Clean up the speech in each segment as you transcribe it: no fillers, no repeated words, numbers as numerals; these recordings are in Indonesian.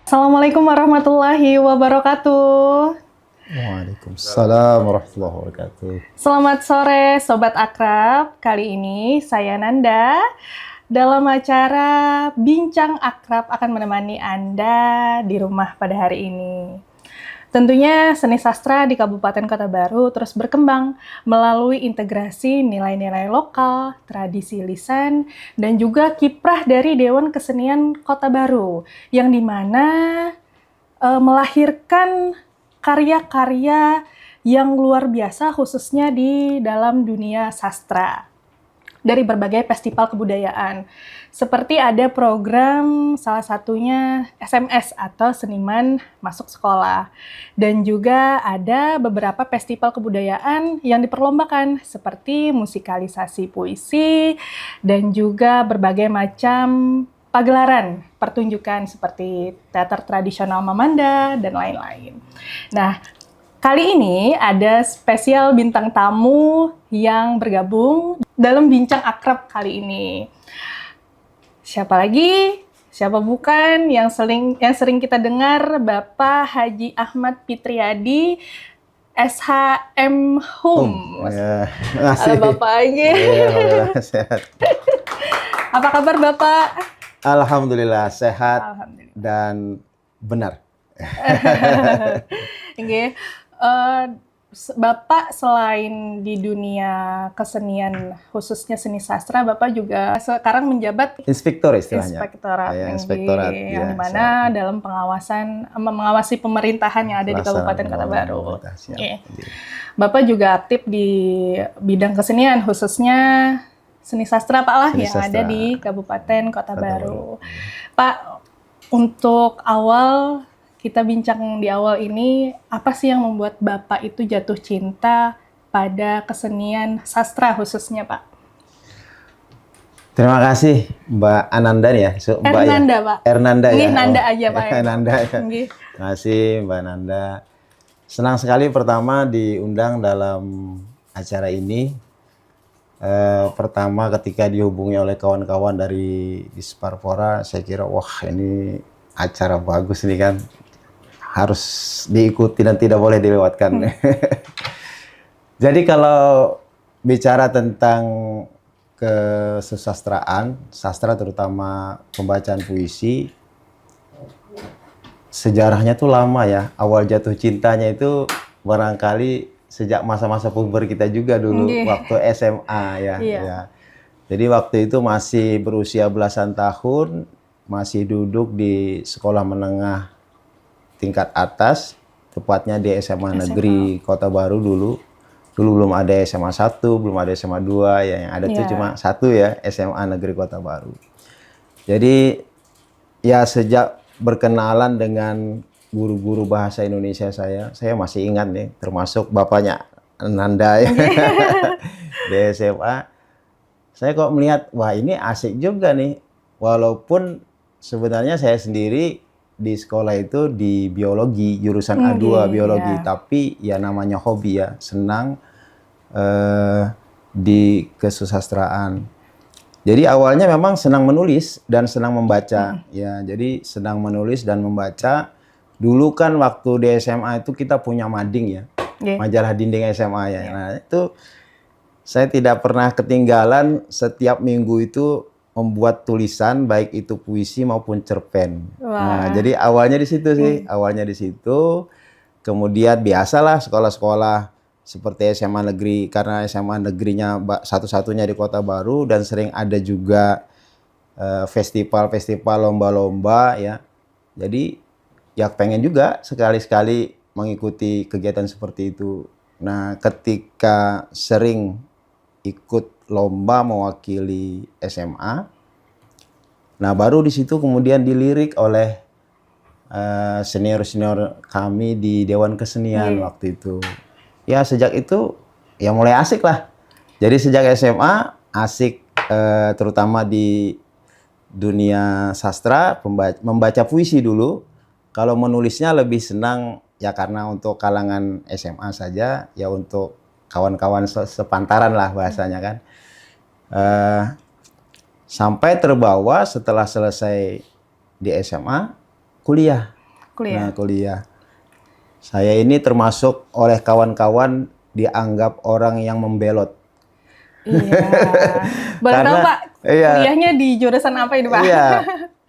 Assalamualaikum warahmatullahi wabarakatuh. Waalaikumsalam warahmatullahi wabarakatuh. Selamat sore Sobat Akrab. Kali ini saya Nanda dalam acara Bincang Akrab akan menemani Anda di rumah pada hari ini. Tentunya seni sastra di Kabupaten Kota Baru terus berkembang melalui integrasi nilai-nilai lokal, tradisi lisan, dan juga kiprah dari Dewan Kesenian Kota Baru, yang dimana melahirkan karya-karya yang luar biasa khususnya di dalam dunia sastra dari berbagai festival kebudayaan. Seperti ada program salah satunya SMS atau Seniman Masuk Sekolah. Dan juga ada beberapa festival kebudayaan yang diperlombakan seperti musikalisasi puisi dan juga berbagai macam pagelaran pertunjukan seperti teater tradisional Mamanda dan lain-lain. Nah, kali ini ada spesial bintang tamu yang bergabung dalam Bincang Akrab kali ini. Siapa lagi? Siapa bukan yang sering kita dengar, Bapak Haji Ahmad Fitriadi, SHM Hum. Ya, Halo Bapak aja. Ya, sehat. Apa kabar Bapak? Alhamdulillah sehat Alhamdulillah. dan benar. Oke. Bapak selain di dunia kesenian, khususnya seni sastra, Bapak juga sekarang menjabat Inspektor istilahnya. Inspektorat, Ya, inspektorat. yang Ya, dimana dalam mengawasi pemerintahan yang ada di Kabupaten Kota Baru. Ya. Bapak juga aktif di bidang kesenian, khususnya seni sastra Pak lah, Seni yang sastra. ada di Kabupaten Kota Baru. Pak, untuk awal kita bincang di awal ini, apa sih yang membuat Bapak itu jatuh cinta pada kesenian sastra khususnya, Pak? Terima kasih Mbak Ananda ya. Mbak Ernanda, ya? Pak. Ernanda Ini ya. Nanda aja, Pak. Ya. Nanda ya. Nggih. Terima kasih Mbak Nanda. Senang sekali pertama diundang dalam acara ini. Pertama ketika dihubungi oleh kawan-kawan dari Disparpora, saya kira wah ini acara bagus nih kan. Harus diikuti dan tidak boleh dilewatkan. Jadi kalau bicara tentang kesusastraan, sastra terutama pembacaan puisi, sejarahnya tuh lama ya. Awal jatuh cintanya itu barangkali sejak masa-masa puber kita juga dulu, waktu SMA ya. Iya. Ya. Jadi waktu itu masih berusia belasan tahun, masih duduk di sekolah menengah tingkat atas, tepatnya di SMA Negeri Kota Baru dulu. Dulu belum ada SMA 1, belum ada SMA 2, ya yang ada tuh cuma satu ya, SMA Negeri Kota Baru. Jadi ya sejak berkenalan dengan guru-guru bahasa Indonesia saya masih ingat nih, termasuk bapaknya Nanda ya. Di SMA. Saya kok melihat, wah ini asik juga nih. Walaupun sebenarnya saya sendiri di sekolah itu di biologi, jurusan A2 biologi, tapi ya namanya hobi ya, senang di kesusastraan. Jadi awalnya memang senang menulis dan senang membaca, ya. Jadi senang menulis dan membaca. Dulu kan waktu di SMA itu kita punya mading ya, majalah dinding SMA ya. Nah itu saya tidak pernah ketinggalan, setiap minggu itu membuat tulisan, baik itu puisi maupun cerpen. Nah, jadi awalnya di situ sih, awalnya di situ. Kemudian biasalah sekolah-sekolah seperti SMA negeri, karena SMA negerinya satu-satunya di Kota Baru dan sering ada juga festival-festival, lomba-lomba ya. Jadi ya pengen juga sekali-sekali mengikuti kegiatan seperti itu. Nah, ketika sering ikut lomba mewakili SMA. Nah, baru di situ kemudian dilirik oleh senior-senior kami di Dewan Kesenian waktu itu. Ya, sejak itu ya mulai asik lah. Jadi sejak SMA asik terutama di dunia sastra, membaca puisi dulu. Kalau menulisnya lebih senang ya karena untuk kalangan SMA saja, ya untuk kawan-kawan sepantaran lah bahasanya kan. Sampai terbawa setelah selesai di SMA, kuliah. Kuliah. Nah, kuliah. Saya ini termasuk oleh kawan-kawan dianggap orang yang membelot. Iya. Boleh tahu Karena Pak, iya, kuliahnya di jurusan apa ini Pak? iya.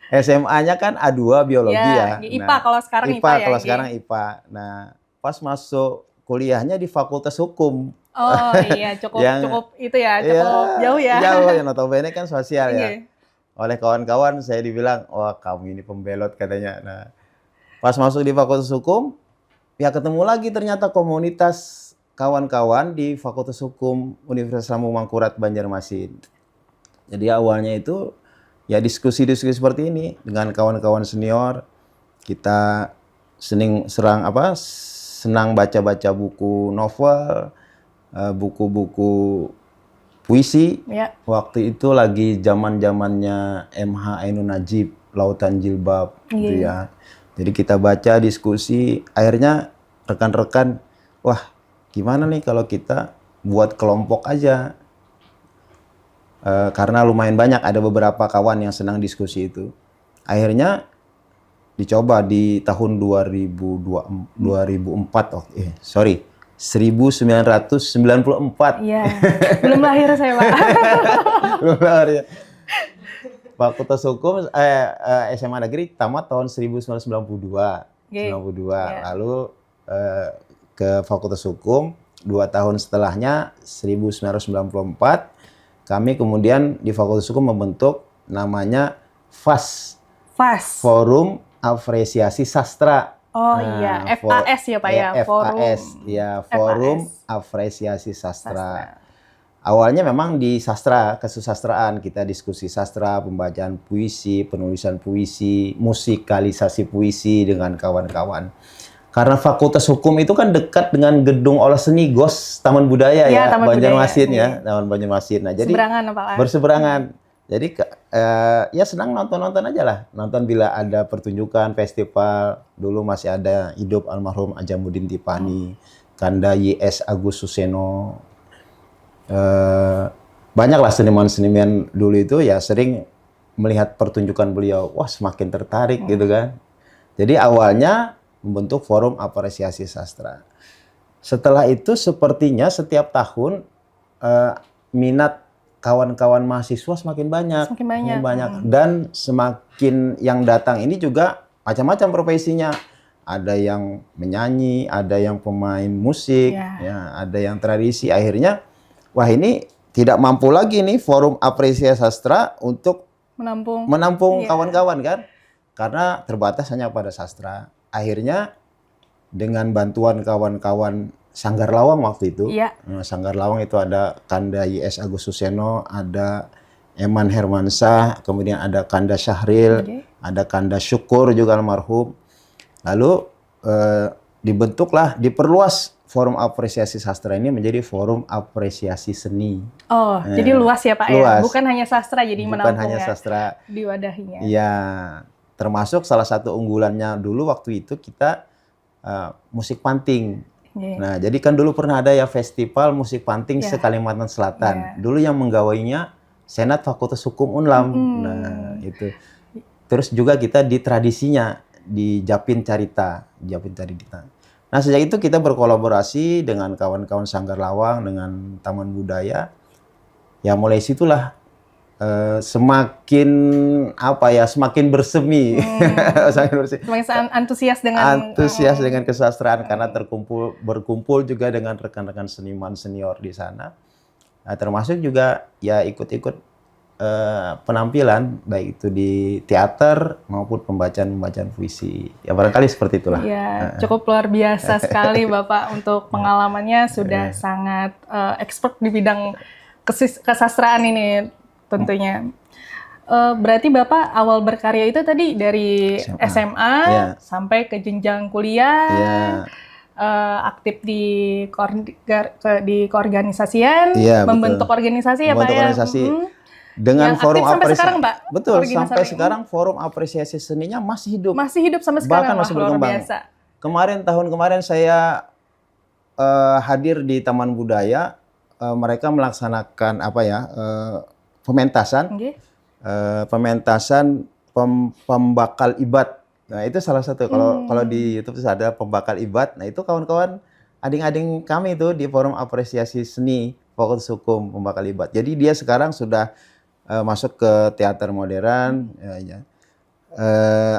SMA-nya kan A2 biologi Ya, ya. IPA kalau sekarang IPA IPA ya. kalau Gi. sekarang IPA. Nah, pas masuk kuliahnya di Fakultas Hukum. Oh iya, cukup Yang itu ya, ya cukup jauh ya. jauh ya, notabene kan sosial ya. Iya. Oleh kawan-kawan saya dibilang, wah kamu ini pembelot katanya. Nah, pas masuk di Fakultas Hukum, ya ketemu lagi ternyata komunitas kawan-kawan di Fakultas Hukum Universitas Lambung Mangkurat Banjarmasin. Jadi awalnya itu ya diskusi-diskusi seperti ini dengan kawan-kawan senior. Kita senang baca-baca buku novel, buku-buku puisi. Ya. Waktu itu lagi zaman-zamannya MH Ainun Najib, Lautan Jilbab gitu ya. Jadi kita baca, diskusi, akhirnya rekan-rekan, wah gimana nih kalau kita buat kelompok aja. Karena lumayan banyak, ada beberapa kawan yang senang diskusi itu. Akhirnya dicoba di tahun 1994. Iya, belum lahir saya Pak. Belum lahir ya. Fakultas Hukum SMA Negeri tamat tahun 1992. Okay. 92. Yeah. Lalu ke Fakultas Hukum 2 tahun setelahnya 1994 kami kemudian di Fakultas Hukum membentuk namanya FAS. FAS. Forum Apresiasi Sastra. Oh iya, FAS ya Pak ya. FAS ya, Forum Apresiasi Sastra. Awalnya memang di sastra, kesusastraan, kita diskusi sastra, pembacaan puisi, penulisan puisi, musikalisasi puisi dengan kawan-kawan. Karena Fakultas Hukum itu kan dekat dengan gedung olah seni GOS Taman Budaya ya, Banjarmasin ya, Taman Banjarmasin. Nah, jadi berseberangan. Jadi ya senang nonton-nonton aja lah. Nonton bila ada pertunjukan, festival. Dulu masih ada hidup almarhum Ajamuddin Tipani, Kanda YS Agus Suseno. Banyaklah seniman-seniman dulu itu ya sering melihat pertunjukan beliau, wah semakin tertarik gitu kan. Jadi awalnya membentuk Forum Apresiasi Sastra. Setelah itu sepertinya setiap tahun minat kawan-kawan mahasiswa semakin banyak. Semakin banyak. Dan semakin yang datang ini juga macam-macam profesinya. Ada yang menyanyi, ada yang pemain musik, ya, ada yang tradisi. Akhirnya wah ini tidak mampu lagi nih Forum Apresiasi Sastra untuk menampung kawan-kawan kan. Karena terbatas hanya pada sastra. Akhirnya dengan bantuan kawan-kawan Sanggar Lawang waktu itu. Nah, Sanggar Lawang itu ada Kanda YS Agus Suseno, ada Eman Hermansyah, kemudian ada Kanda Syahril, ada Kanda Syukur juga almarhum. Lalu diperluas Forum Apresiasi Sastra ini menjadi Forum Apresiasi Seni. Oh, jadi luas ya Pak ya? Bukan hanya sastra, jadi menampung hanya sastra. Diwadahinya. Iya, termasuk salah satu unggulannya dulu waktu itu kita musik panting. Nah, jadi kan dulu pernah ada ya festival musik panting se-Kalimantan Selatan. Dulu yang menggawainya Senat Fakultas Hukum Unlam. Nah, itu. Terus juga kita di tradisinya di Japin Carita. Nah, sejak itu kita berkolaborasi dengan kawan-kawan Sanggar Lawang, dengan Taman Budaya. Ya mulai situlah semakin bersemi. Semakin antusias dengan kesastraan karena berkumpul juga dengan rekan-rekan seniman senior di sana. Nah, termasuk juga ya ikut-ikut penampilan baik itu di teater maupun pembacaan puisi. Ya barangkali seperti itulah. Ya, cukup luar biasa sekali Bapak untuk pengalamannya sudah sangat expert di bidang kesastraan ini tentunya. Berarti Bapak awal berkarya itu tadi dari SMA sampai ke jenjang kuliah. Aktif di keorganisasian, membentuk organisasi ya Pak ya. Dengan yang Forum sampai sekarang, Mbak. Betul, sampai sekarang Forum Apresiasi Seninya masih hidup. Masih hidup sampai sekarang, bahkan masih berkembang. Tahun kemarin saya hadir di Taman Budaya, mereka melaksanakan pementasan pembakal ibat Nah, itu salah satu. Kalau di YouTube itu ada pembakar ibad. Nah, itu kawan-kawan adik-adik kami itu di Forum Apresiasi Seni Fakultas Hukum pembakar ibad. Jadi dia sekarang sudah masuk ke teater modern.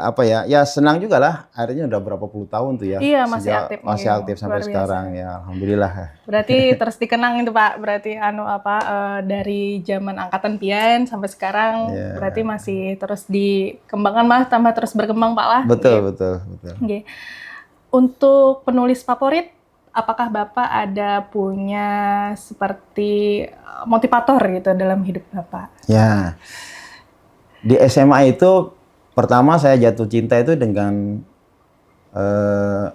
Apa ya? Ya senang juga lah. Akhirnya udah berapa puluh tahun tuh ya. Iya, masih aktif. Masih aktif sampai Luar biasa. sekarang ya. Alhamdulillah. Berarti terus dikenang itu Pak. Berarti dari zaman angkatan pian sampai sekarang berarti masih terus dikembangkan Mas, tambah terus berkembang Pak lah. Betul. Okay. Untuk penulis favorit, apakah Bapak ada punya seperti motivator gitu dalam hidup Bapak? Ya. Di SMA itu pertama saya jatuh cinta itu dengan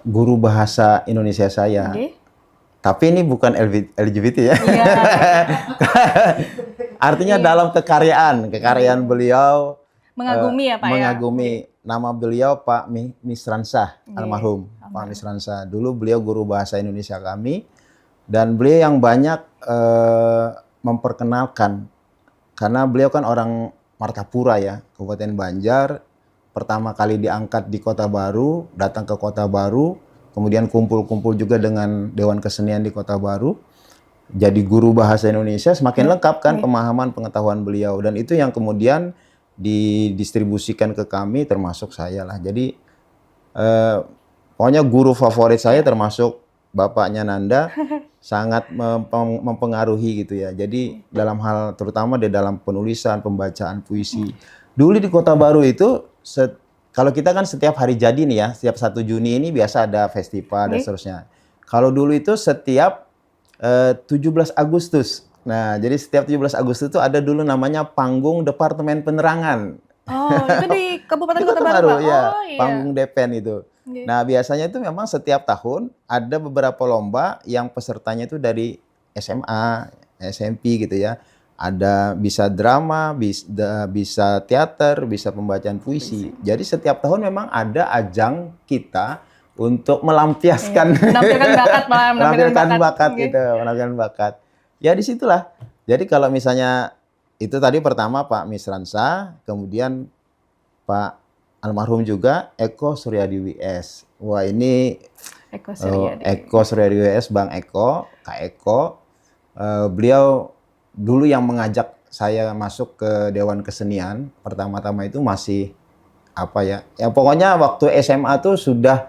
guru bahasa Indonesia saya. Okay. Tapi ini bukan LGBT ya. Iya. Artinya dalam kekaryaan beliau Mengagumi ya Pak mengagumi. ya? Nama beliau Pak Misransah, almarhum. Pak Misransah. Dulu beliau guru bahasa Indonesia kami. Dan beliau yang banyak memperkenalkan. Karena beliau kan orang Martapura ya, Kabupaten Banjar. Pertama kali diangkat di Kota Baru, datang ke Kota Baru, kemudian kumpul-kumpul juga dengan Dewan Kesenian di Kota Baru. Jadi guru bahasa Indonesia, semakin lengkap kan pemahaman pengetahuan beliau. Dan itu yang kemudian didistribusikan ke kami, termasuk saya lah. Jadi pokoknya guru favorit saya termasuk bapaknya Nanda, sangat mempengaruhi gitu ya. Jadi dalam hal, terutama di dalam penulisan, pembacaan puisi. Dulu di Kota Baru itu, kalau kita kan setiap hari jadi nih ya, setiap 1 Juni ini biasa ada festival dan seterusnya. Kalau dulu itu setiap 17 Agustus. Nah, jadi setiap 17 Agustus itu ada dulu namanya Panggung Departemen Penerangan. Oh, itu di Kabupaten Di Kota Baru, Pak? ya, Oh, iya. Panggung Depen itu. Nah, biasanya itu memang setiap tahun ada beberapa lomba yang pesertanya itu dari SMA, SMP gitu ya. Ada bisa drama, bisa teater, bisa pembacaan puisi. Jadi setiap tahun memang ada ajang kita untuk melampiaskan menampilkan bakat, Pak. menampilkan bakat gitu, menampilkan bakat. Ya disitulah. Jadi kalau misalnya itu tadi pertama Pak Misransah, kemudian Pak almarhum juga Eko Suryadi WS. Wah ini Eko Suryadi WS, Bang Eko, Kak Eko, beliau dulu yang mengajak saya masuk ke Dewan Kesenian. Pertama-tama itu masih apa ya? Ya pokoknya waktu SMA tuh sudah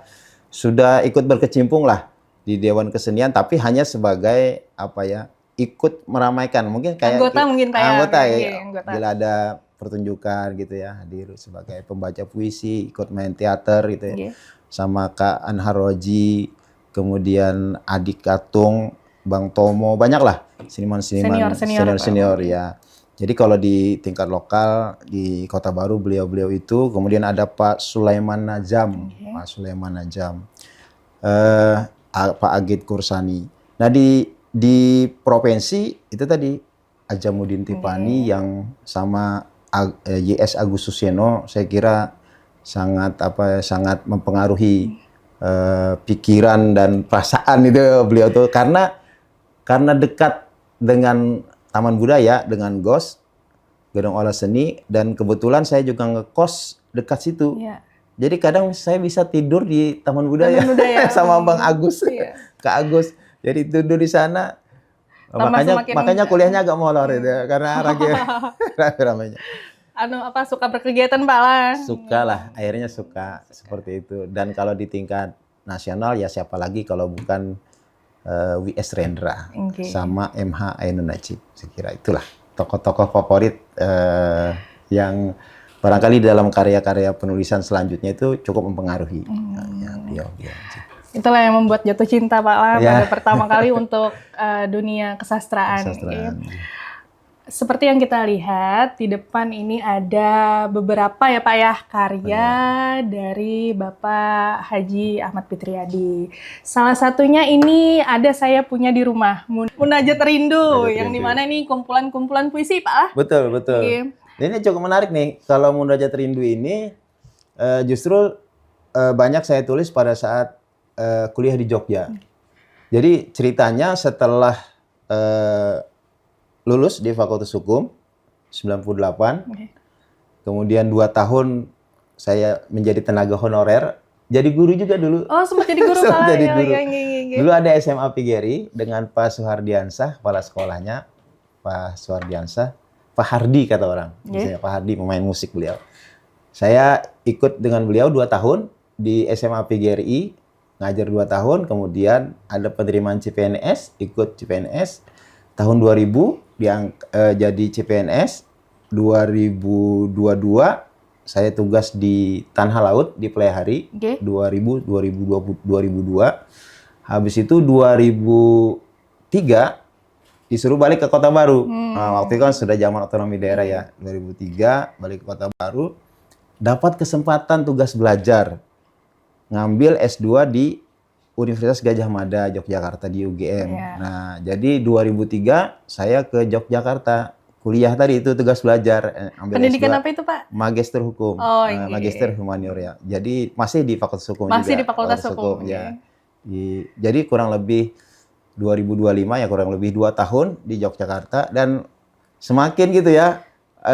ikut berkecimpung lah di Dewan Kesenian, tapi hanya sebagai apa ya? Ikut meramaikan, mungkin kayak anggota ya. Bila ada pertunjukan gitu ya, hadir sebagai pembaca puisi, ikut main teater gitu ya. Sama Kak Anharoji, kemudian Adik Katung, Bang Tomo, banyak lah seniman-seniman senior ya. Jadi kalau di tingkat lokal di Kota Baru beliau-beliau itu, kemudian ada Pak Sulaiman Najam, Pak Sulaiman Najam, Pak Agit Kursani. Nah di provinsi itu tadi Ajamuddin Tipani yang sama YS Agus Suseno, saya kira sangat mempengaruhi pikiran dan perasaan itu beliau tuh karena dekat dengan Taman Budaya, dengan GOS, Gedung Olah Seni, dan kebetulan saya juga ngekos dekat situ. Ya. Jadi kadang saya bisa tidur di Taman Budaya, sama Bang Agus, Kak Agus. Jadi tidur di sana. Makanya kuliahnya agak molor itu karena ramai-ramainya. Suka berkegiatan Pak lah. Suka lah, akhirnya suka seperti itu. Dan kalau di tingkat nasional ya siapa lagi kalau bukan W.S. Rendra sama M.H. Ainun Najib. Saya kira itulah tokoh-tokoh favorit yang barangkali dalam karya-karya penulisan selanjutnya itu cukup mempengaruhi. Beliau. Itulah yang membuat jatuh cinta Pak lah pada pertama kali untuk dunia kesastraan. Seperti yang kita lihat di depan ini ada beberapa ya Pak ya karya dari Bapak Haji Ahmad Fitriadi. Salah satunya ini ada saya punya di rumah, Munajat Rindu, yang dimana ini kumpulan-kumpulan puisi Pak lah. Betul. Ini cukup menarik nih, kalau Munajat Rindu ini justru banyak saya tulis pada saat kuliah di Jogja. Jadi ceritanya setelah lulus di Fakultas Hukum 98, kemudian 2 tahun saya menjadi tenaga honorer, jadi guru juga dulu. Oh, sempat jadi guru Sempat malah jadi ya. guru. Ya. Dulu ada SMA Pigeri dengan Pak Suhardiansah, kepala sekolahnya. Pak Suhardiansah, Pak Hardi kata orang. Misalnya Pak Hardi pemain musik beliau. Saya ikut dengan beliau 2 tahun di SMA PGRI, ngajar 2 tahun, kemudian ada penerimaan CPNS, ikut CPNS tahun 2000 jadi CPNS. 2022 saya tugas di Tanah Laut di Playahari. 2002. Habis itu 2003 disuruh balik ke Kota Baru. Nah, waktu itu kan sudah zaman otonomi daerah ya. 2003 balik ke Kota Baru, dapat kesempatan tugas belajar ngambil S2 di Universitas Gadjah Mada Yogyakarta di UGM. Nah, jadi 2003 saya ke Yogyakarta kuliah tadi itu tugas belajar ambil pendidikan S2, apa itu, Pak? Magister Hukum. Magister Humaniora. Jadi masih di Fakultas Hukum juga. Masih di Fakultas Hukum. Ya. Jadi kurang lebih 2025 ya, kurang lebih 2 tahun di Yogyakarta, dan semakin gitu ya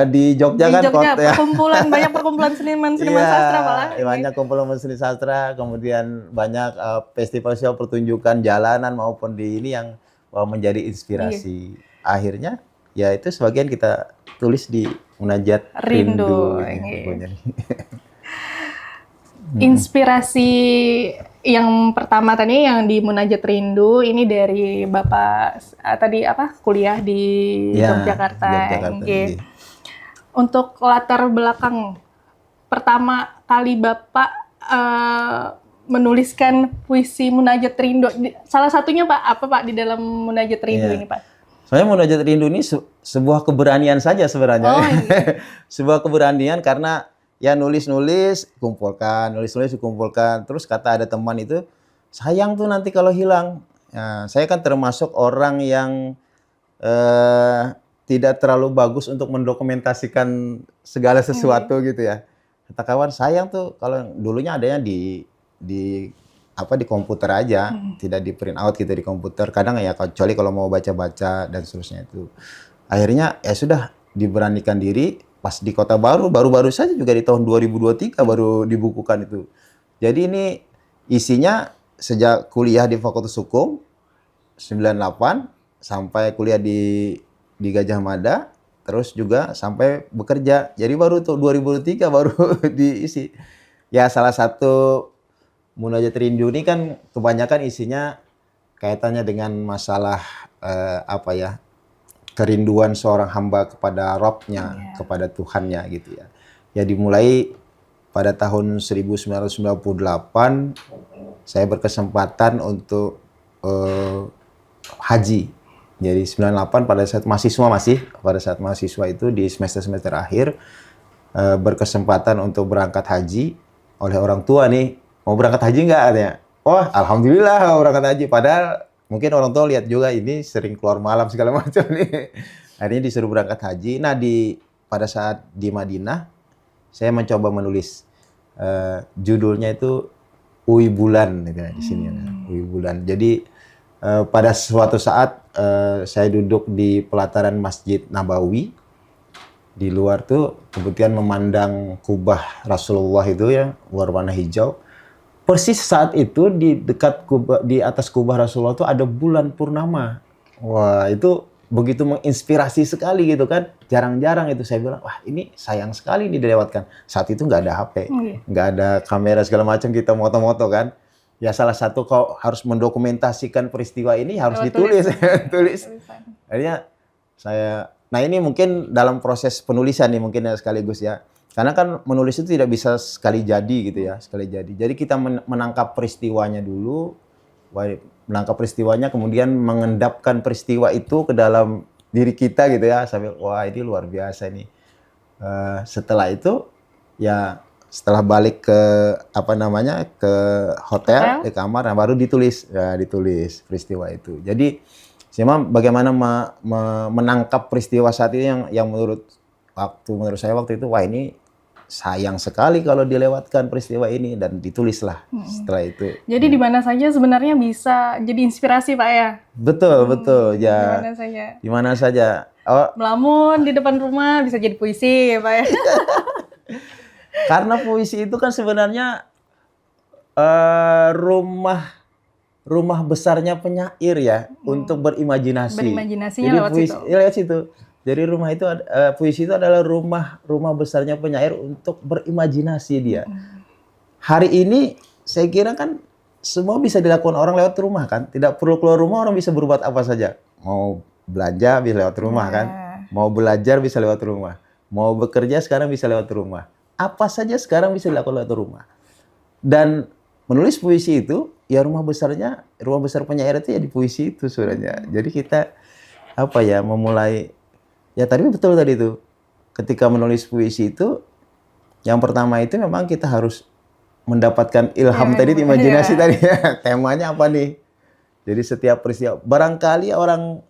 di Jogja kan perkumpulan banyak perkumpulan seniman sastra malah. Banyak kumpulan seni sastra, kemudian banyak festival show pertunjukan jalanan maupun di ini yang menjadi inspirasi. Akhirnya ya itu sebagian kita tulis di Munajat Rindu. Inspirasi yang pertama tadi yang di Munajat Rindu ini dari Bapak tadi kuliah di Yogyakarta. Untuk latar belakang pertama kali Bapak menuliskan puisi Munajat Rindu, salah satunya Pak apa Pak di dalam Munajat Rindu ini Pak? Soalnya Munajat Rindu ini sebuah keberanian saja sebenarnya. Sebuah keberanian karena ya nulis-nulis, kumpulkan. Terus kata ada teman itu, sayang tuh nanti kalau hilang. Nah, saya kan termasuk orang yang tidak terlalu bagus untuk mendokumentasikan segala sesuatu gitu ya. Kata kawan, sayang tuh kalau dulunya adanya di komputer aja, tidak di print out gitu di komputer. Kadang ya kecuali kalau mau baca-baca dan seterusnya itu. Akhirnya ya sudah diberanikan diri. Pas di Kota Baru, baru-baru saja juga di tahun 2023 baru dibukukan itu. Jadi ini isinya sejak kuliah di Fakultas Hukum 98 sampai kuliah di Gadjah Mada, terus juga sampai bekerja. Jadi baru tuh 2003 baru diisi. Ya salah satu Munajat Rindu ini kan kebanyakan isinya kaitannya dengan masalah kerinduan seorang hamba kepada Robnya, kepada Tuhannya gitu ya. Ya dimulai pada tahun 1998 saya berkesempatan untuk haji. Jadi 98 pada saat mahasiswa itu di semester akhir berkesempatan untuk berangkat haji oleh orang tua nih. Mau berangkat haji nggak katanya? Oh, alhamdulillah mau berangkat haji. Padahal mungkin orang tua lihat juga ini sering keluar malam segala macam nih. Akhirnya disuruh berangkat haji. Nah pada saat di Madinah saya mencoba menulis judulnya itu Uwi Bulan gitu, di sini Uwi Bulan. Jadi pada suatu saat saya duduk di pelataran Masjid Nabawi. Di luar tuh kemudian memandang kubah Rasulullah itu ya, berwarna hijau. Persis saat itu di dekat kubah, di atas kubah Rasulullah itu ada bulan purnama. Wah, itu begitu menginspirasi sekali gitu kan. Jarang-jarang itu saya bilang, wah ini sayang sekali ini dilewatkan. Saat itu nggak ada HP, nggak ada kamera segala macam, kita moto-moto kan. Ya salah satu kau harus mendokumentasikan peristiwa ini harus ditulis. Tulis. Akhirnya nah ini mungkin dalam proses penulisan nih mungkin ya sekaligus ya. Karena kan menulis itu tidak bisa sekali jadi gitu ya, sekali jadi. Jadi kita menangkap peristiwanya dulu, menangkap peristiwanya, kemudian mengendapkan peristiwa itu ke dalam diri kita gitu ya, sambil wah ini luar biasa nih. Setelah itu ya setelah balik ke ke hotel, ke kamar, nah baru ditulis peristiwa itu. Jadi bagaimana menangkap peristiwa saat ini yang menurut saya waktu itu, wah ini sayang sekali kalau dilewatkan peristiwa ini, dan ditulislah setelah itu. Jadi di mana saja sebenarnya bisa jadi inspirasi Pak ya? Betul ya. Di mana saja. Oh. Melamun di depan rumah bisa jadi puisi ya Pak ya? Karena puisi itu kan sebenarnya rumah besarnya penyair ya untuk berimajinasi. Berimajinasinya Jadi lewat puisi situ. ya, lewat situ. Jadi puisi itu adalah rumah besarnya penyair untuk berimajinasi dia. Hari ini saya kira kan semua bisa dilakukan orang lewat rumah kan. Tidak perlu keluar rumah, orang bisa berbuat apa saja. Mau belanja bisa lewat rumah kan. Mau belajar bisa lewat rumah. Mau bekerja sekarang bisa lewat rumah. Apa saja sekarang bisa dilakukan lewat rumah. Dan menulis puisi itu ya rumah besar penyair itu ya di puisi itu sebenarnya. Jadi kita memulai ya tadi betul tadi itu. Ketika menulis puisi itu yang pertama itu memang kita harus mendapatkan ilham tadi, imajinasi tadi. Temanya apa nih? Jadi setiap peristiwa, barangkali orang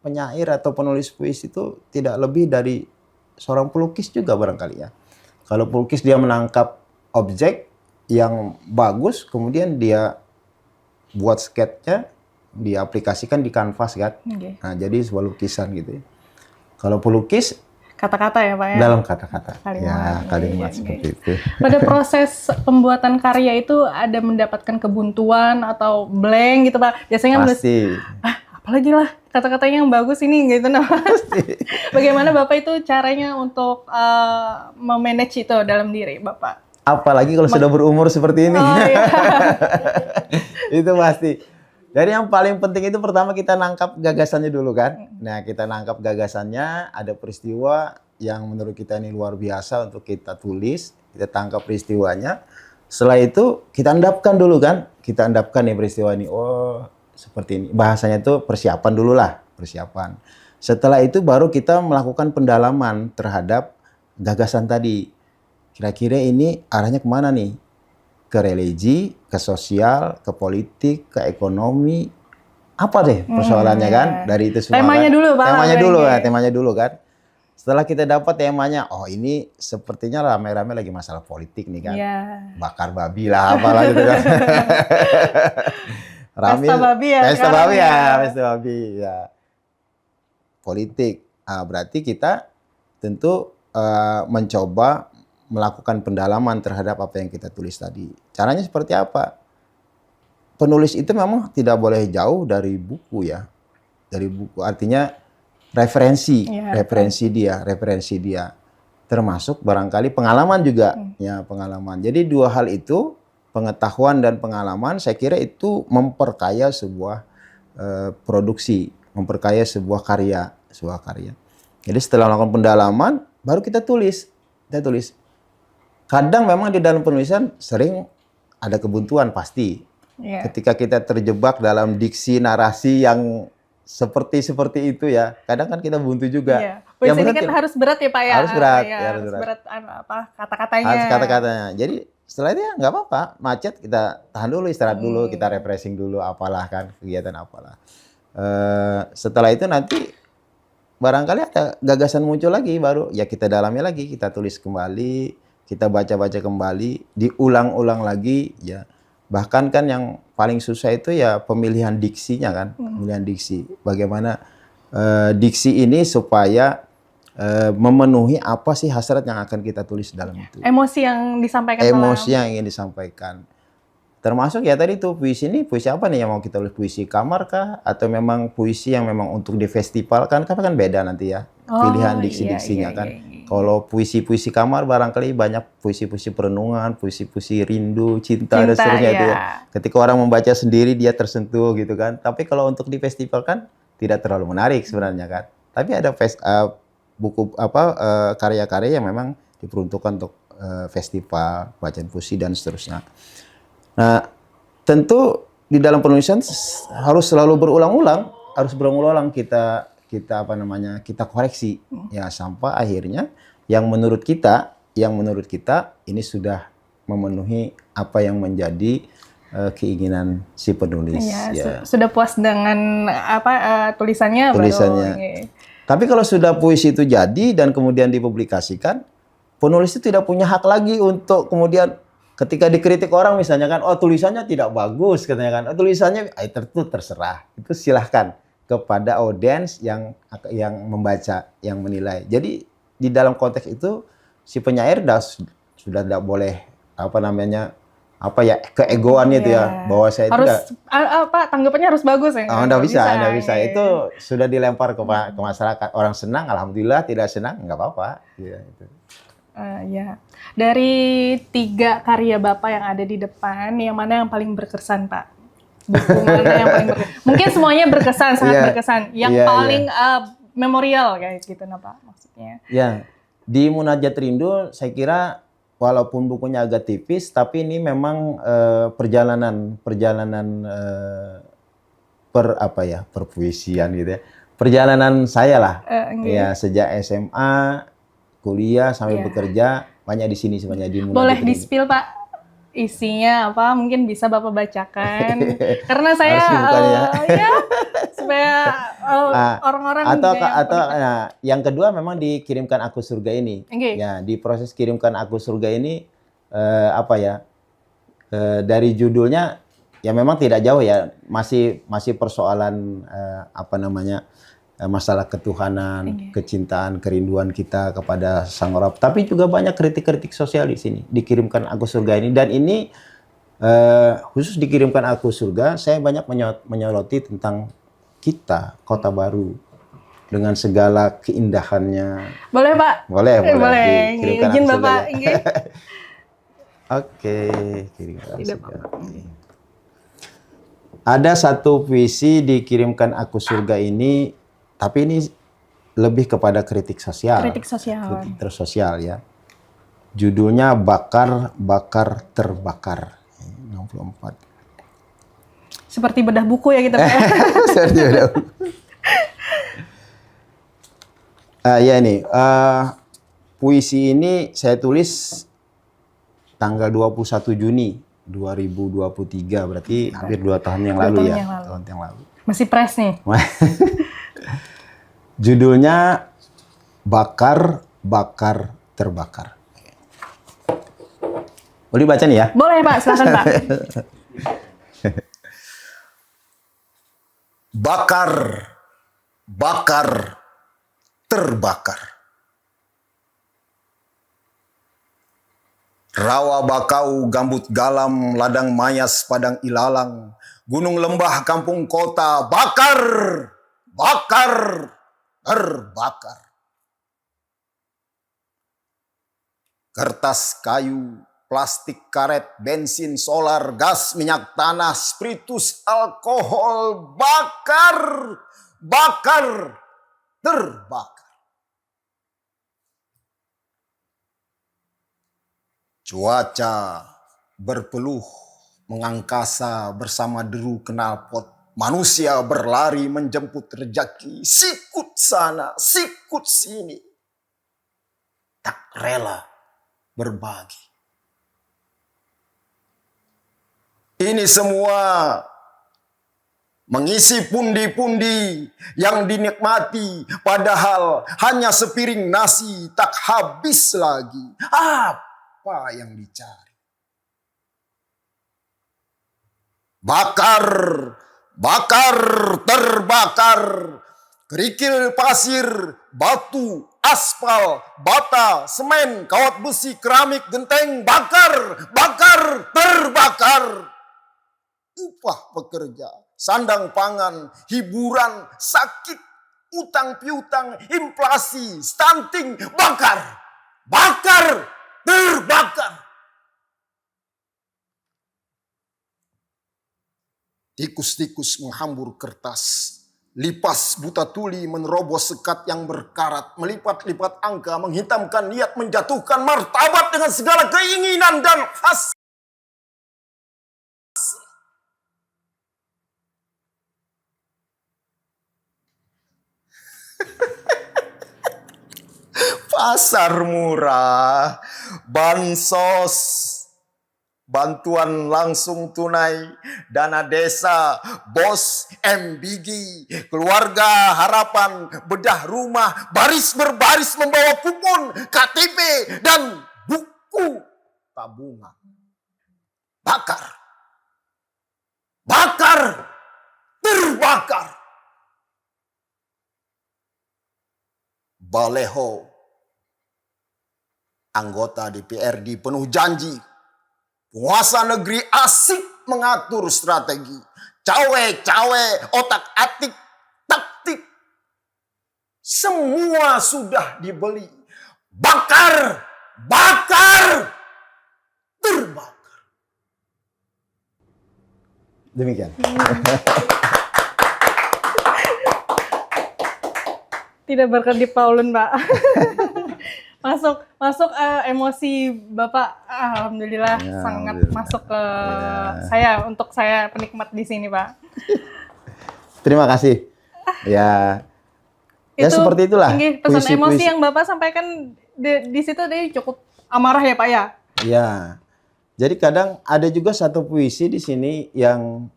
penyair atau penulis puisi itu tidak lebih dari seorang pelukis juga barangkali ya. Kalau pelukis dia menangkap objek yang bagus, kemudian dia buat sketchnya, diaplikasikan di kanvas kan. Nah, jadi sebuah lukisan gitu ya. Kalau pelukis Kata-kata ya Pak ya? dalam kata-kata. Kalimat Seperti itu. Pada proses pembuatan karya itu ada mendapatkan kebuntuan atau blank gitu Pak? Biasanya Pasti. apalagi lah kata-katanya yang bagus ini gitu. Nah, bagaimana Bapak itu caranya untuk memanage itu dalam diri Bapak? Apalagi kalau sudah berumur seperti ini. Oh, iya. Itu pasti. Jadi yang paling penting itu pertama kita nangkap gagasannya dulu kan. Nah, kita nangkap gagasannya, ada peristiwa yang menurut kita ini luar biasa untuk kita tulis, kita tangkap peristiwanya. Setelah itu kita endapkan dulu kan. Kita endapkan nih peristiwa ini. Oh, seperti ini. Bahasanya itu persiapan dulu lah, persiapan. Setelah itu baru kita melakukan pendalaman terhadap gagasan tadi. Kira-kira ini arahnya kemana nih? Ke religi, ke sosial, ke politik, ke ekonomi, apa deh persoalannya kan dari itu semua. Temanya kan? dulu Pak. Temanya dulu kan. Setelah kita dapat temanya, oh ini sepertinya rame-rame lagi masalah politik nih kan, bakar babi lah apalah gitu kan. Pesta babi ya. Pesta babi ya. Politik. Nah, berarti kita tentu mencoba melakukan pendalaman terhadap apa yang kita tulis tadi. Caranya seperti apa? Penulis itu memang tidak boleh jauh dari buku ya. Dari buku artinya referensi dia. Termasuk barangkali pengalaman juga. Ya, pengalaman. Jadi dua hal itu, pengetahuan dan pengalaman, saya kira itu memperkaya sebuah produksi, memperkaya sebuah karya. Jadi setelah melakukan pendalaman, baru kita tulis. Kadang memang di dalam penulisan sering ada kebuntuan pasti. Ketika kita terjebak dalam diksi narasi yang seperti itu ya, kadang kan kita buntu juga. Puisi ini kan harus berat ya Pak ya? Harus berat. Harus berat kata-katanya. Harus kata-katanya. Jadi setelah itu ya nggak apa-apa, macet kita tahan dulu, istirahat dulu, kita refreshing dulu, apalah kan, kegiatan apalah. Setelah itu nanti barangkali ada gagasan muncul lagi, baru ya kita dalami lagi, kita tulis kembali, kita baca-baca kembali, diulang-ulang lagi ya. Bahkan kan yang paling susah itu ya pemilihan diksinya kan, pemilihan diksi. Bagaimana diksi ini supaya memenuhi apa sih hasrat yang akan kita tulis dalam itu. Emosi yang disampaikan. Yang ingin disampaikan. Termasuk ya tadi tuh puisi ini, puisi apa nih yang mau kita tulis? Puisi kamar kah? Atau memang puisi yang memang untuk di festival kan beda nanti ya. Pilihan diksi-diksinya kan. Kalau puisi-puisi kamar barangkali banyak puisi-puisi perenungan, puisi-puisi rindu, cinta dan seterusnya itu ya. Ketika orang membaca sendiri dia tersentuh gitu kan. Tapi kalau untuk di festival kan tidak terlalu menarik sebenarnya kan. Tapi ada karya-karya yang memang diperuntukkan untuk festival, bacaan puisi dan seterusnya. Nah, tentu di dalam penulisan harus selalu berulang-ulang kita koreksi ya sampai akhirnya yang menurut kita ini sudah memenuhi apa yang menjadi keinginan si penulis. Sudah puas dengan tulisannya. Tapi kalau sudah puisi itu jadi dan kemudian dipublikasikan, penulis itu tidak punya hak lagi untuk kemudian ketika dikritik orang misalnya kan, oh tulisannya tidak bagus katanya kan, oh tulisannya itu terserah, itu silahkan kepada audiens yang membaca, yang menilai. Jadi di dalam konteks itu si penyair sudah tidak boleh keegoan itu ya, bahwa saya itu harus tanggapannya harus bagus ya. nggak bisa. Ya. Itu sudah dilempar ke masyarakat. Orang senang, alhamdulillah. Tidak senang, nggak apa-apa. Ya, itu. Ya. Dari 3 karya Bapak yang ada di depan, yang mana yang paling berkesan, Pak? Buku mana yang paling berkesan? Mungkin semuanya berkesan, sangat berkesan. Yang paling memorial kayak gitu, Pak, maksudnya. Ya, di Munajat Rindu, saya kira walaupun bukunya agak tipis, tapi ini memang perjalanan perpuisian gitu ya. Perjalanan saya lah. Ya, sejak SMA, kuliah sampai bekerja, banyak di sini sebenarnya di Munajat. Boleh di-spill, Pak, isinya apa? Mungkin bisa Bapak bacakan. Karena saya supaya orang-orang yang kedua memang dikirimkan Aku Surga ini. Ya, di proses kirimkan Aku Surga ini dari judulnya ya memang tidak jauh ya, masih persoalan masalah ketuhanan, kecintaan, kerinduan kita kepada Sang Rabb. Tapi juga banyak kritik-kritik sosial di sini. Dikirimkan Aku Surga ini, dan ini khusus dikirimkan Aku Surga, saya banyak menyoroti tentang kita, Kota Baru, dengan segala keindahannya. Boleh, Pak? Boleh. Izin Bapak. Oke, kirimkan Surga. Ada satu puisi dikirimkan Aku Surga ini, tapi ini lebih kepada kritik sosial. Kritik tersosial ya. Judulnya Bakar, Bakar, Terbakar. 64. Seperti bedah buku ya kita. Seperti bedah buku. Puisi ini saya tulis tanggal 21 Juni 2023, berarti hampir 2 tahun yang lalu ya. 2 tahun yang lalu. Masih fresh nih. Judulnya Bakar, Bakar, Terbakar. Boleh baca nih ya? Boleh, Pak, silakan, Pak. Bakar, bakar, terbakar. Rawa bakau, gambut galam, ladang mayas, padang ilalang, gunung lembah, kampung kota, bakar, bakar, terbakar. Kertas, kayu, plastik, karet, bensin, solar, gas, minyak tanah, spiritus, alkohol, bakar, bakar, terbakar. Cuaca berpeluh mengangkasa bersama deru knalpot. Manusia berlari menjemput rejeki, sikut sana, sikut sini. Tak rela berbagi. Ini semua mengisi pundi-pundi yang dinikmati, padahal hanya sepiring nasi tak habis lagi. Apa yang dicari? Bakar, bakar, terbakar. Kerikil pasir, batu, aspal, bata, semen, kawat besi, keramik, genteng, bakar, bakar, terbakar. Upah pekerja, sandang pangan, hiburan, sakit, utang piutang, inflasi, stunting, bakar, bakar, terbakar. Tikus-tikus menghambur kertas. Lipas buta tuli menerobos sekat yang berkarat, melipat-lipat angka, menghitamkan niat, menjatuhkan martabat dengan segala keinginan dan hasrat. Pasar murah, bansos, bantuan langsung tunai, dana desa, BOS, MBG, keluarga harapan, bedah rumah, baris berbaris membawa kupon, KTP, dan buku tabungan. Bakar, bakar, terbakar. Baleho, anggota DPRD penuh janji, penguasa negeri asik mengatur strategi, cawe-cawe, otak-atik, taktik. Semua sudah dibeli. Bakar, bakar, terbakar. Demikian. Tidak berkedip Paulun, Pak. masuk emosi Bapak, alhamdulillah Ya, sangat alhamdulillah. masuk ke Ya. untuk saya penikmat di sini, Pak. Terima kasih. Ya, ya seperti itulah. Nggih, pesan Puisi-puisi. emosi yang Bapak sampaikan di situ tadi cukup amarah ya, Pak ya. Ya. Jadi kadang ada juga satu puisi di sini yang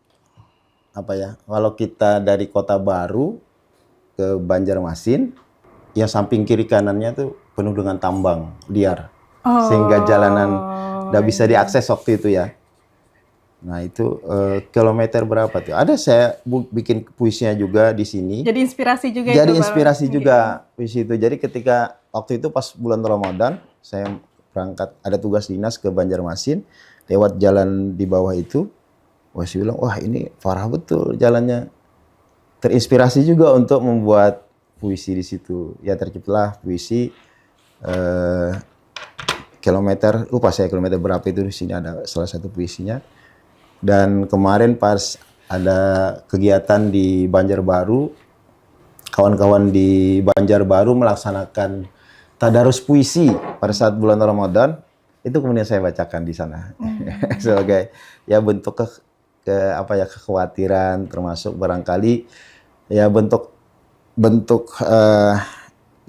apa ya? Kalau kita dari Kota Baru ke Banjarmasin, ya samping kiri kanannya tuh penuh dengan tambang liar. Sehingga jalanan nggak bisa diakses waktu itu ya. Nah itu kilometer berapa tuh? Ada saya bikin puisinya juga di sini. Jadi inspirasi juga Jadi itu, Pak. inspirasi juga puisi itu. Jadi ketika waktu itu pas bulan Ramadan, saya berangkat ada tugas dinas ke Banjarmasin, lewat jalan di bawah itu, saya bilang, wah ini parah betul jalannya. Terinspirasi juga untuk membuat puisi di situ. Ya terciptalah puisi kilometer, lupa saya kilometer berapa itu, di sini ada salah satu puisinya. Dan kemarin pas ada kegiatan di Banjarbaru, kawan-kawan di Banjarbaru melaksanakan tadarus puisi pada saat bulan Ramadan, itu kemudian saya bacakan di sana sebagai ya bentuk kekhawatiran, termasuk barangkali ya bentuk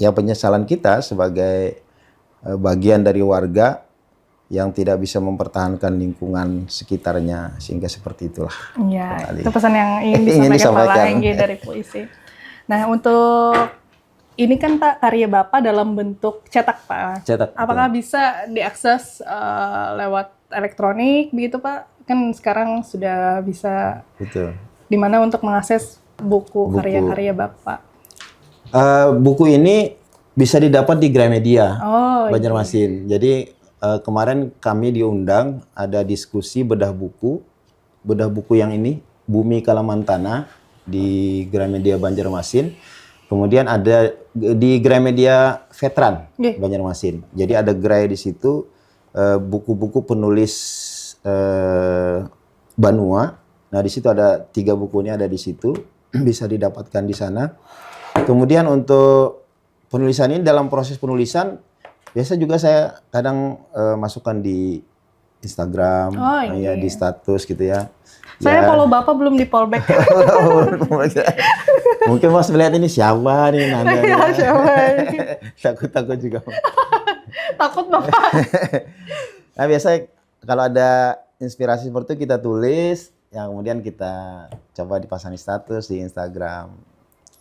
ya penyesalan kita sebagai bagian dari warga yang tidak bisa mempertahankan lingkungan sekitarnya, sehingga seperti itulah. Iya, Kembali. itu pesan yang ingin Ingin disampaikan Pak disampaikan. Langgi dari puisi. Nah, untuk ini kan Pak karya Bapak dalam bentuk cetak, Pak. Cetak, Apakah bisa diakses lewat elektronik begitu, Pak? Kan sekarang sudah bisa Betul. di mana untuk mengakses buku Buku. karya-karya Bapak. Buku ini bisa didapat di Gramedia Oh, Banjarmasin. Jadi kemarin kami diundang ada diskusi bedah buku yang ini Bumi Kalamantana di Gramedia Banjarmasin. Kemudian ada di Gramedia Veteran Nggih. Banjarmasin. Jadi ada gerai di situ buku-buku penulis Banua. Nah di situ ada 3 buku ini ada di situ, bisa didapatkan di sana. Kemudian untuk penulisan ini, dalam proses penulisan biasa juga saya kadang masukkan di Instagram, Oh, ya iya. di status gitu ya. Saya follow Bapak belum di fallback. Mungkin Mas melihat ini siapa nih Nanda nih. Ya, siapa ini? Takut-takut juga. Takut Bapak. Nah biasanya kalau ada inspirasi seperti itu kita tulis, yang kemudian kita coba dipasang di status di Instagram.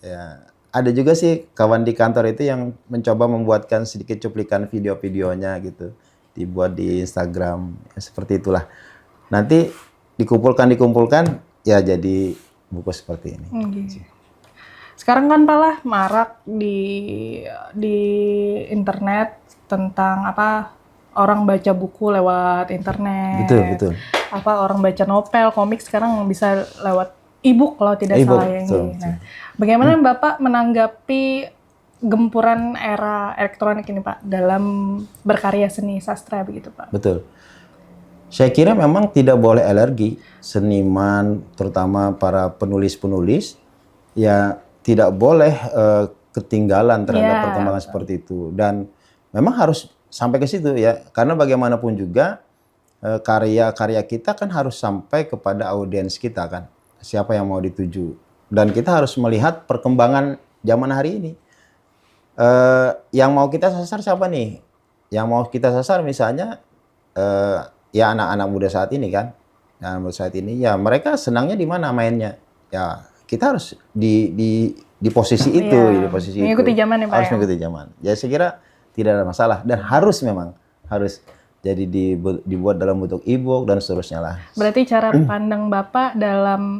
Ya, ada juga sih kawan di kantor itu yang mencoba membuatkan sedikit cuplikan video-videonya gitu, dibuat di Instagram. Ya, seperti itulah. Nanti dikumpulkan ya jadi buku seperti ini. Sekarang kan Pak lah marak di internet tentang apa orang baca buku lewat internet. Betul. Apa orang baca novel, komik sekarang bisa lewat e-book kalau tidak E-book, salah ya. betul. Nah, bagaimana Bapak menanggapi gempuran era elektronik ini Pak dalam berkarya seni sastra begitu Pak? Betul. Saya kira memang tidak boleh alergi seniman, terutama para penulis-penulis, ya tidak boleh ketinggalan terhadap Ya, perkembangan seperti itu. Dan memang harus sampai ke situ ya, karena bagaimanapun juga karya-karya kita kan harus sampai kepada audiens kita kan, siapa yang mau dituju. Dan kita harus melihat perkembangan zaman hari ini. Yang mau kita sasar siapa nih? Yang mau kita sasar misalnya ya anak-anak muda saat ini kan. Anak muda saat ini ya mereka senangnya di mana mainnya. Ya kita harus di posisi itu, Iya, di posisi mengikuti itu. zaman ya, Pak, harus ya? mengikuti zaman. Ya saya kira tidak ada masalah dan harus jadi dibuat dalam bentuk e-book dan seterusnya lah. Berarti cara pandang Bapak dalam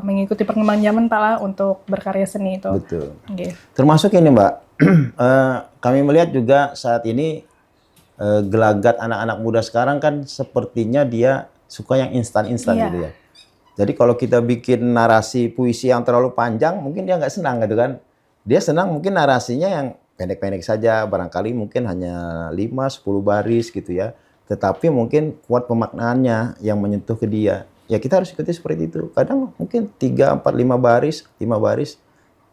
mengikuti perkembangan zaman Pak lah untuk berkarya seni itu. Betul. Oke. Termasuk ini Mbak, kami melihat juga saat ini gelagat anak-anak muda sekarang kan sepertinya dia suka yang instan-instan Iya. gitu ya. Jadi kalau kita bikin narasi puisi yang terlalu panjang, mungkin dia nggak senang gitu kan. Dia senang mungkin narasinya yang pendek-pendek saja, barangkali mungkin hanya 5-10 baris gitu ya. Tetapi mungkin kuat pemaknaannya yang menyentuh ke dia. Ya kita harus ikuti seperti itu. Kadang mungkin 3, 4, 5 baris, 5 baris,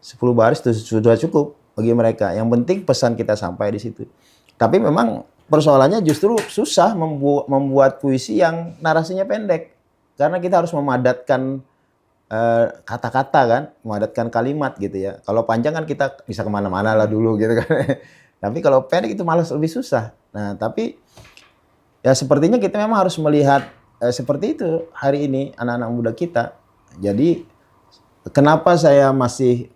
10 baris itu sudah cukup bagi mereka. Yang penting pesan kita sampai di situ. Tapi memang persoalannya justru susah membuat puisi yang narasinya pendek. Karena kita harus memadatkan kata-kata kan, memadatkan kalimat gitu ya. Kalau panjang kan kita bisa kemana-mana lah dulu gitu kan. Tapi kalau pendek itu malah lebih susah. Nah tapi ya sepertinya kita memang harus melihat seperti itu hari ini anak-anak muda kita. Jadi kenapa saya masih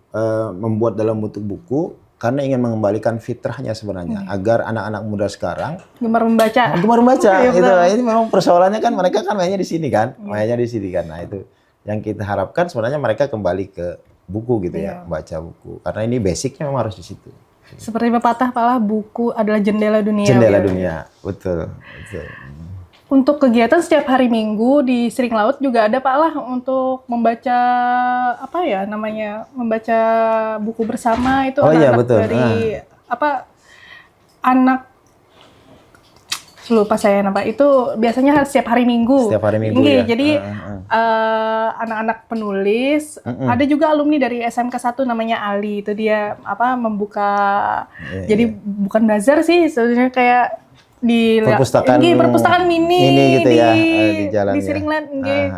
membuat dalam bentuk buku? Karena ingin mengembalikan fitrahnya sebenarnya agar anak-anak muda sekarang Gemar membaca. Iya, itu betul. ini memang persoalannya kan mereka kan mainnya di sini kan, mainnya di sini kan. Nah itu yang kita harapkan sebenarnya mereka kembali ke buku gitu ya, baca buku. Karena ini basicnya memang harus di situ. Seperti pepatah pala, buku adalah jendela dunia. Jendela gitu. dunia, betul. Untuk kegiatan setiap hari Minggu di Sering Laut juga ada Pak lah untuk membaca apa ya namanya, membaca buku bersama itu Oh iya, anak-anak betul. dari anak lupa saya nama itu biasanya setiap hari Minggu. Setiap hari Minggu Iya, ya. jadi anak-anak penulis, ada juga alumni dari SMK 1 namanya Ali, itu dia membuka jadi bukan bazar sih sebenarnya, kayak di perpustakaan mini gitu di, ya, di jalan di ya. Sering Laut.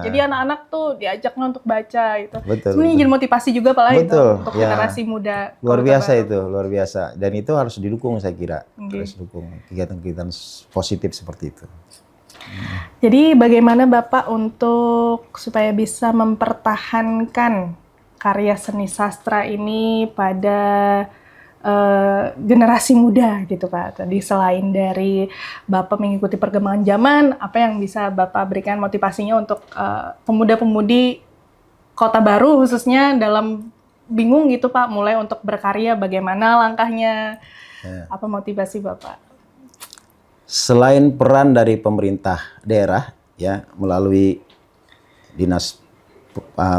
Jadi anak-anak tuh diajaknya untuk baca itu. Betul, Sebenarnya jadi motivasi juga Pak lah itu Betul, untuk ya. generasi muda. Luar Kota biasa Baru. itu, luar biasa. Dan itu harus didukung saya kira. Harus didukung kegiatan-kegiatan positif seperti itu. Jadi bagaimana Bapak untuk supaya bisa mempertahankan karya seni sastra ini pada generasi muda gitu Pak? Tadi selain dari Bapak mengikuti perkembangan zaman, apa yang bisa Bapak berikan motivasinya untuk pemuda-pemudi Kota Baru khususnya dalam bingung gitu Pak, mulai untuk berkarya bagaimana langkahnya? Apa motivasi Bapak? Selain peran dari pemerintah daerah ya melalui dinas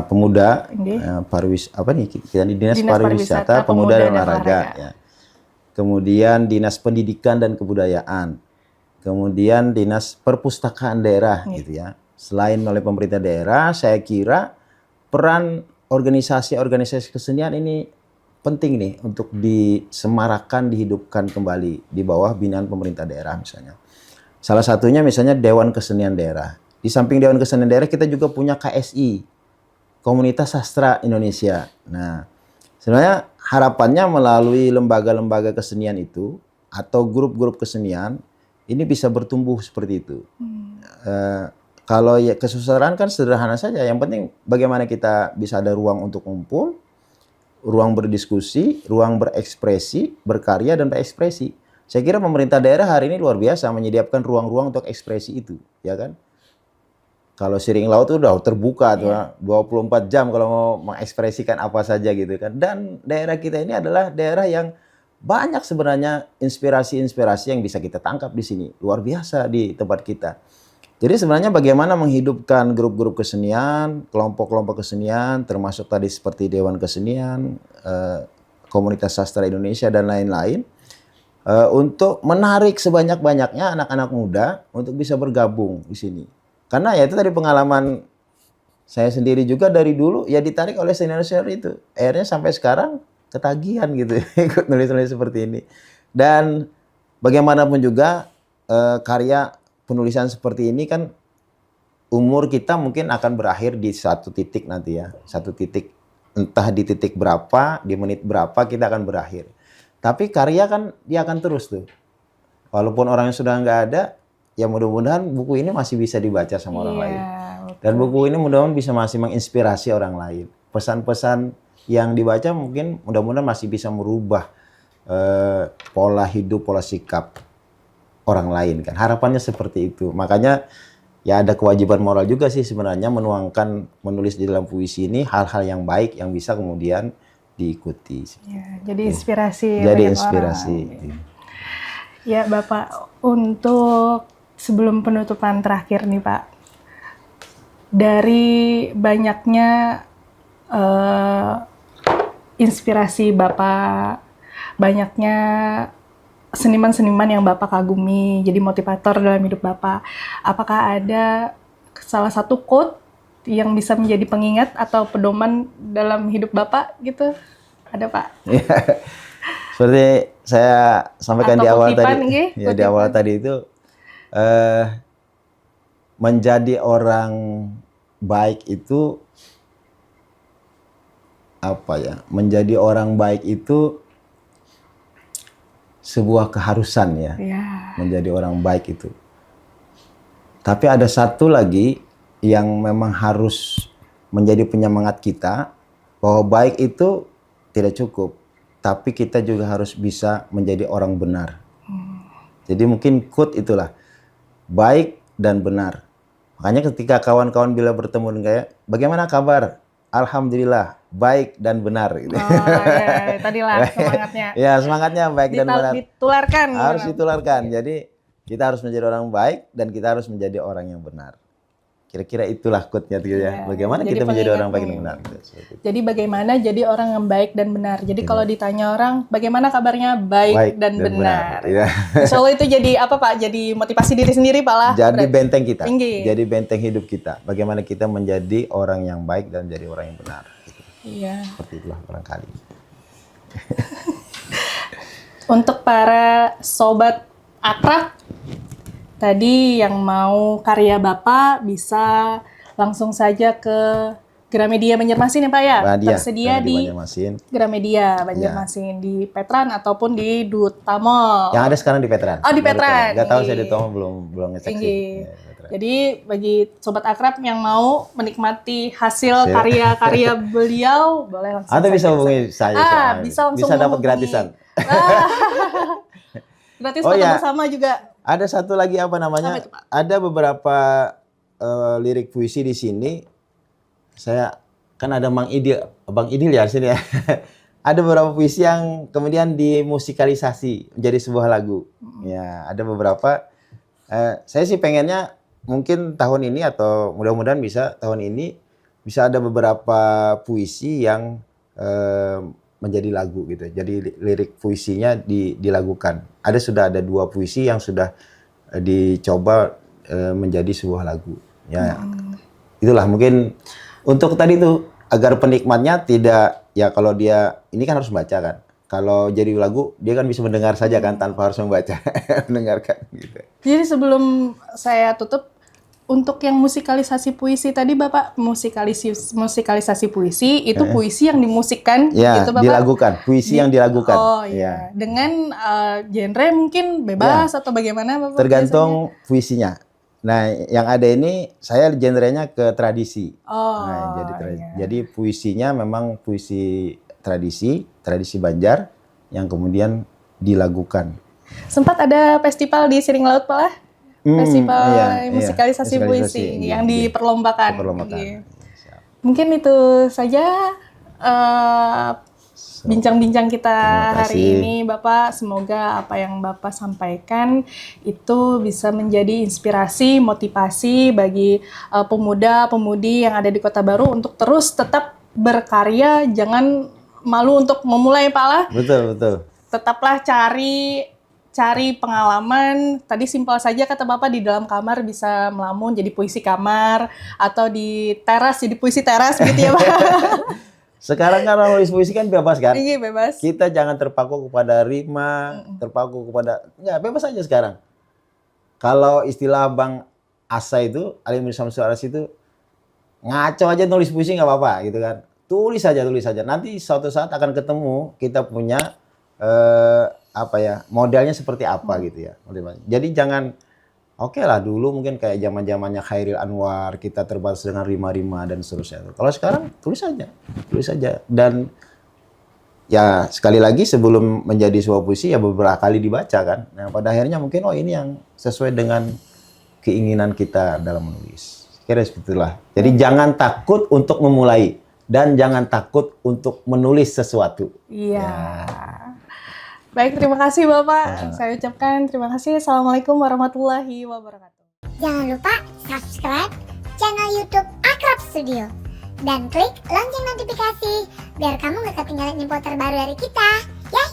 pemuda dinas pariwisata pemuda dan olahraga ya. Kemudian dinas pendidikan dan kebudayaan, kemudian dinas perpustakaan daerah gitu ya. Selain oleh pemerintah daerah, saya kira peran organisasi kesenian ini penting nih untuk disemarakan, dihidupkan kembali di bawah binaan pemerintah daerah misalnya. Salah satunya misalnya Dewan Kesenian Daerah. Di samping Dewan Kesenian Daerah kita juga punya KSI, Komunitas Sastra Indonesia. Nah, sebenarnya harapannya melalui lembaga-lembaga kesenian itu atau grup-grup kesenian ini bisa bertumbuh seperti itu. Kalau ya kesusahan kan sederhana saja. Yang penting bagaimana kita bisa ada ruang untuk kumpul, ruang berdiskusi, ruang berekspresi, berkarya dan berekspresi. Saya kira pemerintah daerah hari ini luar biasa menyediakan ruang-ruang untuk ekspresi itu, ya kan? Kalau Sering Laut itu udah terbuka tuh, 24 jam kalau mau mengekspresikan apa saja gitu kan. Dan daerah kita ini adalah daerah yang banyak sebenarnya inspirasi-inspirasi yang bisa kita tangkap di sini. Luar biasa di tempat kita. Jadi sebenarnya bagaimana menghidupkan grup-grup kesenian, kelompok-kelompok kesenian, termasuk tadi seperti Dewan Kesenian, Komunitas Sastra Indonesia dan lain-lain, untuk menarik sebanyak-banyaknya anak-anak muda untuk bisa bergabung di sini. Karena ya itu tadi pengalaman saya sendiri juga dari dulu ya ditarik oleh senior-senior itu. Akhirnya sampai sekarang ketagihan gitu ikut nulis-nulis seperti ini. Dan bagaimanapun juga karya penulisan seperti ini kan umur kita mungkin akan berakhir di satu titik nanti ya. Satu titik, entah di titik berapa, di menit berapa kita akan berakhir. Tapi karya kan dia akan terus tuh. Walaupun orang yang sudah nggak ada, ya mudah-mudahan buku ini masih bisa dibaca sama orang lain. Dan buku ini mudah-mudahan bisa masih menginspirasi orang lain. Pesan-pesan yang dibaca mungkin mudah-mudahan masih bisa merubah pola hidup, pola sikap orang lain kan. Harapannya seperti itu. Makanya ya ada kewajiban moral juga sih sebenarnya menulis di dalam puisi ini hal-hal yang baik yang bisa kemudian diikuti. Ya, jadi inspirasi. Jadi inspirasi. Ya Bapak, untuk sebelum penutupan terakhir nih Pak, dari banyaknya inspirasi Bapak, banyaknya seniman-seniman yang Bapak kagumi, jadi motivator dalam hidup Bapak, apakah ada salah satu quote yang bisa menjadi pengingat atau pedoman dalam hidup Bapak gitu? Ada Pak? Seperti saya sampaikan Atau di awal kutipan, tadi, nggih? ya di awal tadi itu menjadi orang baik itu apa ya? Menjadi orang baik itu sebuah keharusan ya. Menjadi orang baik itu. Tapi ada satu lagi yang memang harus menjadi penyemangat kita, bahwa baik itu tidak cukup, tapi kita juga harus bisa menjadi orang benar. Jadi mungkin quote itulah, baik dan benar. Makanya ketika kawan-kawan bila bertemu dengan saya, bagaimana kabar? Alhamdulillah, baik dan benar. Gitu. Ya, tadilah semangatnya. Ya, semangatnya baik dan benar. Ditularkan. Harus ditularkan. Jadi kita harus menjadi orang baik dan kita harus menjadi orang yang benar. Kira-kira itulah quote-nya gitu ya. Bagaimana kita menjadi orang baik dan benar. Jadi bagaimana jadi orang yang baik dan benar. Jadi kalau ditanya orang, bagaimana kabarnya? Baik dan benar. Ya. Insya Allah itu jadi apa Pak? Jadi motivasi diri sendiri Pak lah. Jadi benteng kita. Tinggi. Jadi benteng hidup kita. Bagaimana kita menjadi orang yang baik dan jadi orang yang benar. Iya. Seperti itulah barangkali. Untuk para sobat akrab, tadi yang mau karya Bapak bisa langsung saja ke Gramedia Banjarmasin ya Pak ya? Tersedia di Gramedia Banjarmasin, di Petran ataupun di Duta Mall. Yang ada sekarang di Petran. Oh, di Petran. Nggak tahu saya di Duta Mall belum ngecek sih. Ya, jadi bagi sobat akrab yang mau menikmati hasil karya-karya beliau, boleh langsung. Atau bisa hubungi saya. Bisa dapat gratisan. Gratis foto bersama juga. Ada satu lagi apa namanya? Ada beberapa lirik puisi di sini. Saya kan ada Bang Idil ya di sini ya. Ada beberapa puisi yang kemudian dimusikalisasi menjadi sebuah lagu. Ya, ada beberapa. Saya sih pengennya mungkin tahun ini atau mudah-mudahan bisa tahun ini bisa ada beberapa puisi yang menjadi lagu gitu. Jadi lirik puisinya dilagukan. Sudah ada 2 puisi yang sudah dicoba menjadi sebuah lagu. Ya, itulah mungkin untuk tadi itu agar penikmatnya tidak ya kalau dia ini kan harus baca kan. Kalau jadi lagu dia kan bisa mendengar saja kan tanpa harus membaca, mendengarkan gitu. Jadi sebelum saya tutup, untuk yang musikalisasi puisi tadi Bapak musikalisasi puisi itu puisi yang dimusikkan ya, gitu Bapak? Dilagukan, puisi yang dilagukan. Oh iya. Dengan genre mungkin bebas atau bagaimana Bapak? Tergantung puisinya. Nah, yang ada ini saya genrenya ke tradisi. Jadi puisinya memang puisi tradisi Banjar yang kemudian dilagukan. Sempat ada festival di Siring Laut Pak lah? Festival musikalisasi puisi yang diperlombakan. Mungkin itu saja bincang-bincang kita hari ini Bapak. Semoga apa yang Bapak sampaikan itu bisa menjadi inspirasi, motivasi bagi pemuda-pemudi yang ada di Kota Baru untuk terus tetap berkarya, jangan malu untuk memulai Pak lah. Betul. Tetaplah cari pengalaman. Tadi simpel saja kata Bapak, di dalam kamar bisa melamun jadi puisi kamar, atau di teras jadi puisi teras gitu ya Pak. Sekarang kan orang nulis puisi kan bebas kan? Iya, bebas. Kita jangan terpaku kepada rima, terpaku kepada bebas aja sekarang. Kalau istilah Bang Asa itu, Ali Mirza Suaras itu ngaco aja nulis puisi nggak apa-apa gitu kan. Tulis saja. Nanti suatu saat akan ketemu kita punya modelnya seperti apa gitu ya. Jadi jangan lah dulu mungkin kayak zaman-zamannya Khairil Anwar, kita terbatas dengan rima-rima dan seterusnya. Kalau sekarang tulis saja. Dan ya sekali lagi sebelum menjadi sebuah puisi ya beberapa kali dibaca kan. Nah pada akhirnya mungkin ini yang sesuai dengan keinginan kita dalam menulis. Kira seperti itulah. Jadi jangan takut untuk memulai dan jangan takut untuk menulis sesuatu. Iya. Baik, terima kasih Bapak. Saya ucapkan terima kasih. Assalamualaikum warahmatullahi wabarakatuh. Jangan lupa subscribe channel YouTube Akrab Studio dan klik lonceng notifikasi biar kamu gak ketinggalan info terbaru dari kita. Ya.